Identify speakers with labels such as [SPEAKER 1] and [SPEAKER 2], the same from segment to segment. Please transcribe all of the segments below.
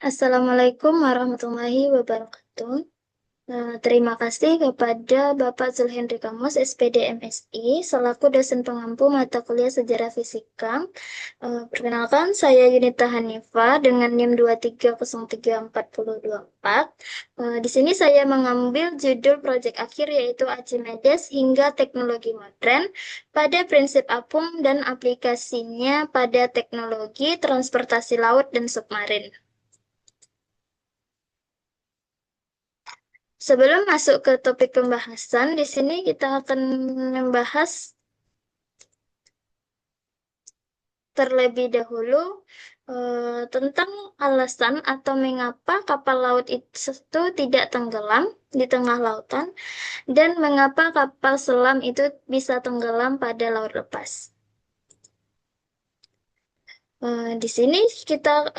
[SPEAKER 1] Assalamualaikum warahmatullahi wabarakatuh. Terima kasih kepada Bapak Zulhendri Kamus, SPD MSI, selaku dosen pengampu mata kuliah Sejarah Fisika. Perkenalkan, saya Yunita Hanifa dengan NIM 2303424. Di sini saya mengambil judul proyek akhir yaitu Archimedes hingga teknologi modern pada prinsip apung dan aplikasinya pada teknologi transportasi laut dan submarin. Sebelum masuk ke topik pembahasan, di sini kita akan membahas terlebih dahulu tentang alasan atau mengapa kapal laut itu tidak tenggelam di tengah lautan dan mengapa kapal selam itu bisa tenggelam pada laut lepas. Di sini kita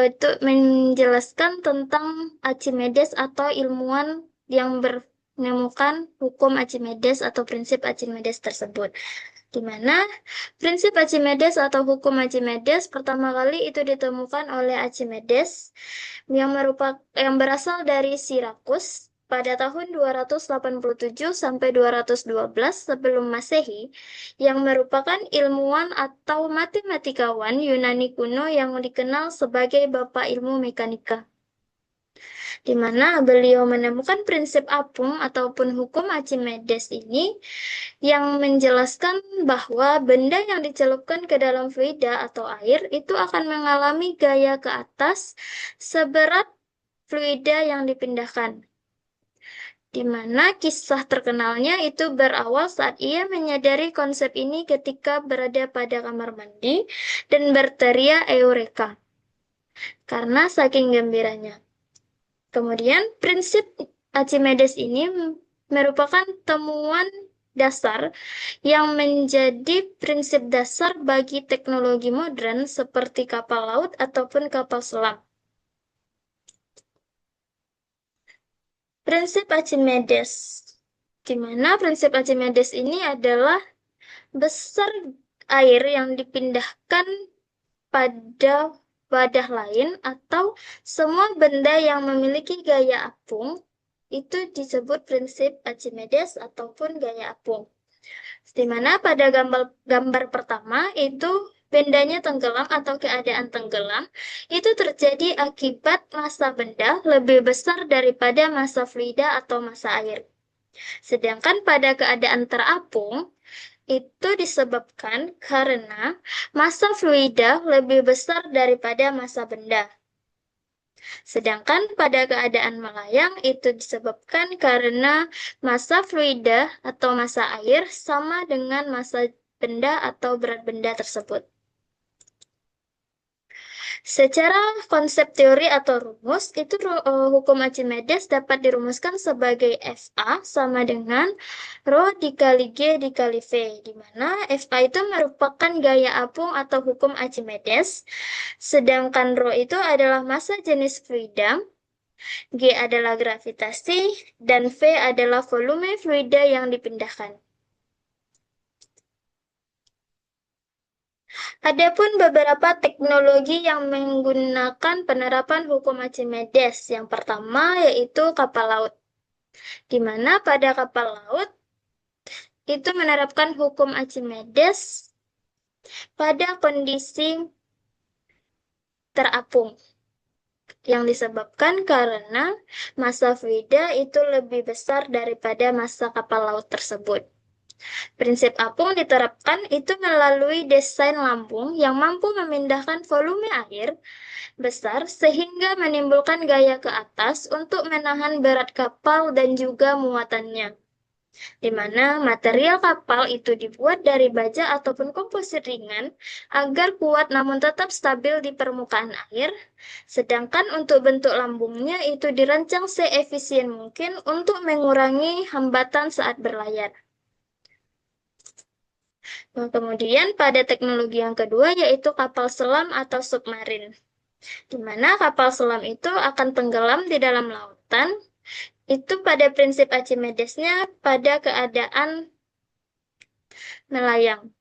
[SPEAKER 1] itu menjelaskan tentang Archimedes atau ilmuwan yang menemukan hukum Archimedes atau prinsip Archimedes tersebut. Di mana prinsip Archimedes atau hukum Archimedes pertama kali itu ditemukan oleh Archimedes yang berasal dari Sirakus pada tahun 287 sampai 212 sebelum Masehi, yang merupakan ilmuwan atau matematikawan Yunani kuno yang dikenal sebagai Bapak Ilmu Mekanika, di mana beliau menemukan prinsip apung ataupun hukum Archimedes ini yang menjelaskan bahwa benda yang dicelupkan ke dalam fluida atau air itu akan mengalami gaya ke atas seberat fluida yang dipindahkan. Di mana kisah terkenalnya itu berawal saat ia menyadari konsep ini ketika berada pada kamar mandi dan berteriak Eureka karena saking gembiranya. Kemudian prinsip Archimedes ini merupakan temuan dasar yang menjadi prinsip dasar bagi teknologi modern seperti kapal laut ataupun kapal selam. Prinsip Archimedes, di mana prinsip Archimedes ini adalah besar air yang dipindahkan pada wadah lain atau semua benda yang memiliki gaya apung itu disebut prinsip Archimedes ataupun gaya apung. Di mana pada gambar pertama itu bendanya tenggelam atau keadaan tenggelam itu terjadi akibat massa benda lebih besar daripada massa fluida atau massa air. Sedangkan pada keadaan terapung itu disebabkan karena massa fluida lebih besar daripada massa benda. Sedangkan pada keadaan melayang itu disebabkan karena massa fluida atau massa air sama dengan massa benda atau berat benda tersebut. Secara konsep teori atau rumus, itu hukum Archimedes dapat dirumuskan sebagai FA sama dengan Rho dikali G dikali V, di mana FA itu merupakan gaya apung atau hukum Archimedes, sedangkan Rho itu adalah massa jenis fluida, G adalah gravitasi, dan V adalah volume fluida yang dipindahkan. Adapun beberapa teknologi yang menggunakan penerapan hukum Archimedes. Yang pertama yaitu kapal laut, di mana pada kapal laut itu menerapkan hukum Archimedes pada kondisi terapung, yang disebabkan karena massa fluida itu lebih besar daripada massa kapal laut tersebut. Prinsip apung diterapkan itu melalui desain lambung yang mampu memindahkan volume air besar sehingga menimbulkan gaya ke atas untuk menahan berat kapal dan juga muatannya, di mana material kapal itu dibuat dari baja ataupun komposit ringan agar kuat namun tetap stabil di permukaan air, sedangkan untuk bentuk lambungnya itu dirancang seefisien mungkin untuk mengurangi hambatan saat berlayar. Kemudian pada teknologi yang kedua yaitu kapal selam atau submarin, di mana kapal selam itu akan tenggelam di dalam lautan. Itu pada prinsip Archimedesnya pada keadaan melayang,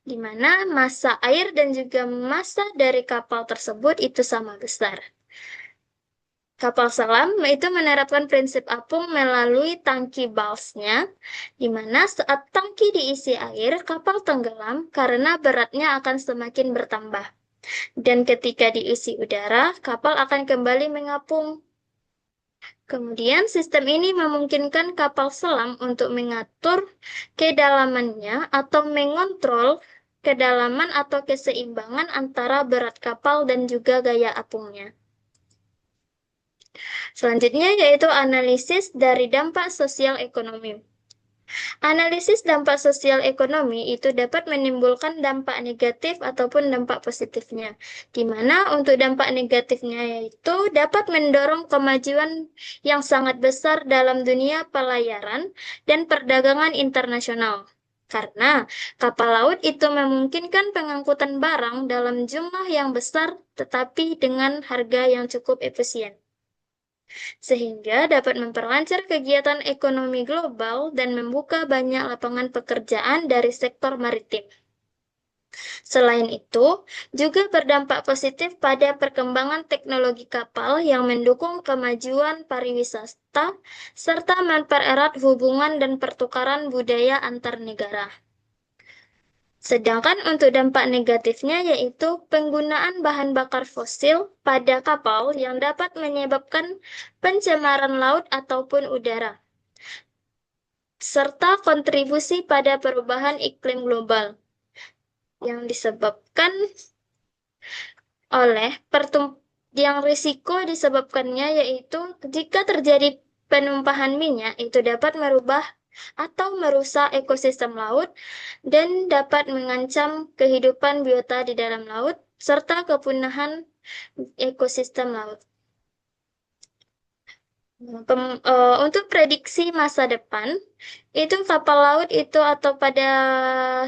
[SPEAKER 1] di mana massa air dan juga massa dari kapal tersebut itu sama besar. Kapal selam itu menerapkan prinsip apung melalui tangki valve-nya, di mana saat tangki diisi air, kapal tenggelam karena beratnya akan semakin bertambah. Dan ketika diisi udara, kapal akan kembali mengapung. Kemudian sistem ini memungkinkan kapal selam untuk mengatur kedalamannya atau mengontrol kedalaman atau keseimbangan antara berat kapal dan juga gaya apungnya. Selanjutnya yaitu analisis dari dampak sosial ekonomi. Analisis dampak sosial ekonomi itu dapat menimbulkan dampak negatif ataupun dampak positifnya. Di mana untuk dampak negatifnya yaitu dapat mendorong kemajuan yang sangat besar dalam dunia pelayaran dan perdagangan internasional. Karena kapal laut itu memungkinkan pengangkutan barang dalam jumlah yang besar tetapi dengan harga yang cukup efisien, sehingga dapat memperlancar kegiatan ekonomi global dan membuka banyak lapangan pekerjaan dari sektor maritim. Selain itu, juga berdampak positif pada perkembangan teknologi kapal yang mendukung kemajuan pariwisata serta mempererat hubungan dan pertukaran budaya antar negara. Sedangkan untuk dampak negatifnya yaitu penggunaan bahan bakar fosil pada kapal yang dapat menyebabkan pencemaran laut ataupun udara, serta kontribusi pada perubahan iklim global yang disebabkan oleh yang risiko disebabkannya yaitu jika terjadi penumpahan minyak itu dapat merubah atau merusak ekosistem laut dan dapat mengancam kehidupan biota di dalam laut serta kepunahan ekosistem laut. Untuk prediksi masa depan, itu kapal laut itu atau pada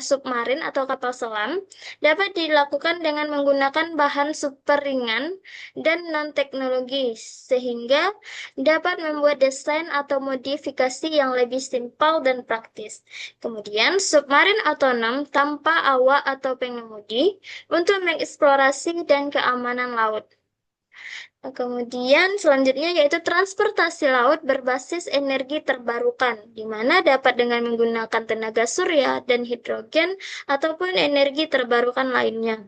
[SPEAKER 1] submarin atau kapal selam dapat dilakukan dengan menggunakan bahan super ringan dan non-teknologis, sehingga dapat membuat desain atau modifikasi yang lebih simpel dan praktis. Kemudian, submarin otonom tanpa awak atau pengemudi untuk mengeksplorasi dan keamanan laut. Kemudian selanjutnya yaitu transportasi laut berbasis energi terbarukan, di mana dapat dengan menggunakan tenaga surya dan hidrogen ataupun energi terbarukan lainnya.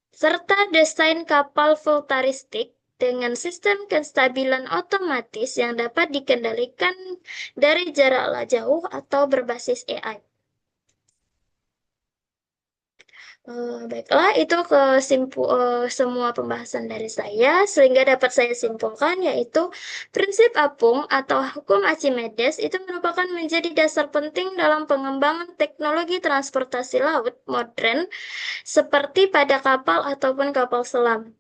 [SPEAKER 1] Serta desain kapal voltaristik dengan sistem kestabilan otomatis yang dapat dikendalikan dari jarak jauh atau berbasis AI. Baiklah, itu semua pembahasan dari saya, sehingga dapat saya simpulkan yaitu prinsip apung atau hukum Archimedes itu merupakan menjadi dasar penting dalam pengembangan teknologi transportasi laut modern seperti pada kapal ataupun kapal selam,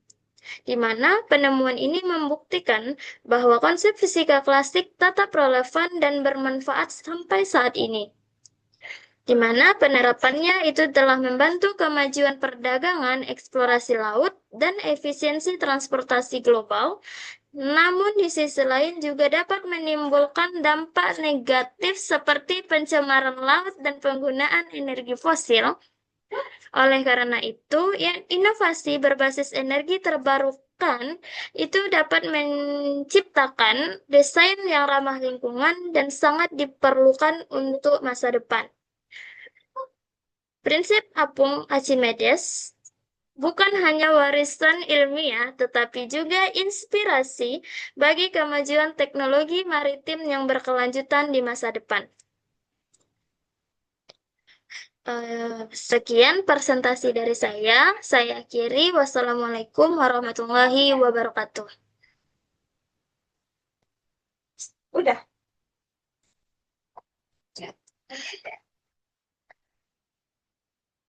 [SPEAKER 1] di mana penemuan ini membuktikan bahwa konsep fisika klasik tetap relevan dan bermanfaat sampai saat ini, di mana penerapannya itu telah membantu kemajuan perdagangan, eksplorasi laut, dan efisiensi transportasi global. Namun di sisi lain juga dapat menimbulkan dampak negatif seperti pencemaran laut dan penggunaan energi fosil. Oleh karena itu, inovasi berbasis energi terbarukan itu dapat menciptakan desain yang ramah lingkungan dan sangat diperlukan untuk masa depan. Prinsip apung Archimedes bukan hanya warisan ilmiah, tetapi juga inspirasi bagi kemajuan teknologi maritim yang berkelanjutan di masa depan. Sekian presentasi dari saya. Saya akhiri. Wassalamualaikum warahmatullahi wabarakatuh.
[SPEAKER 2] Udah.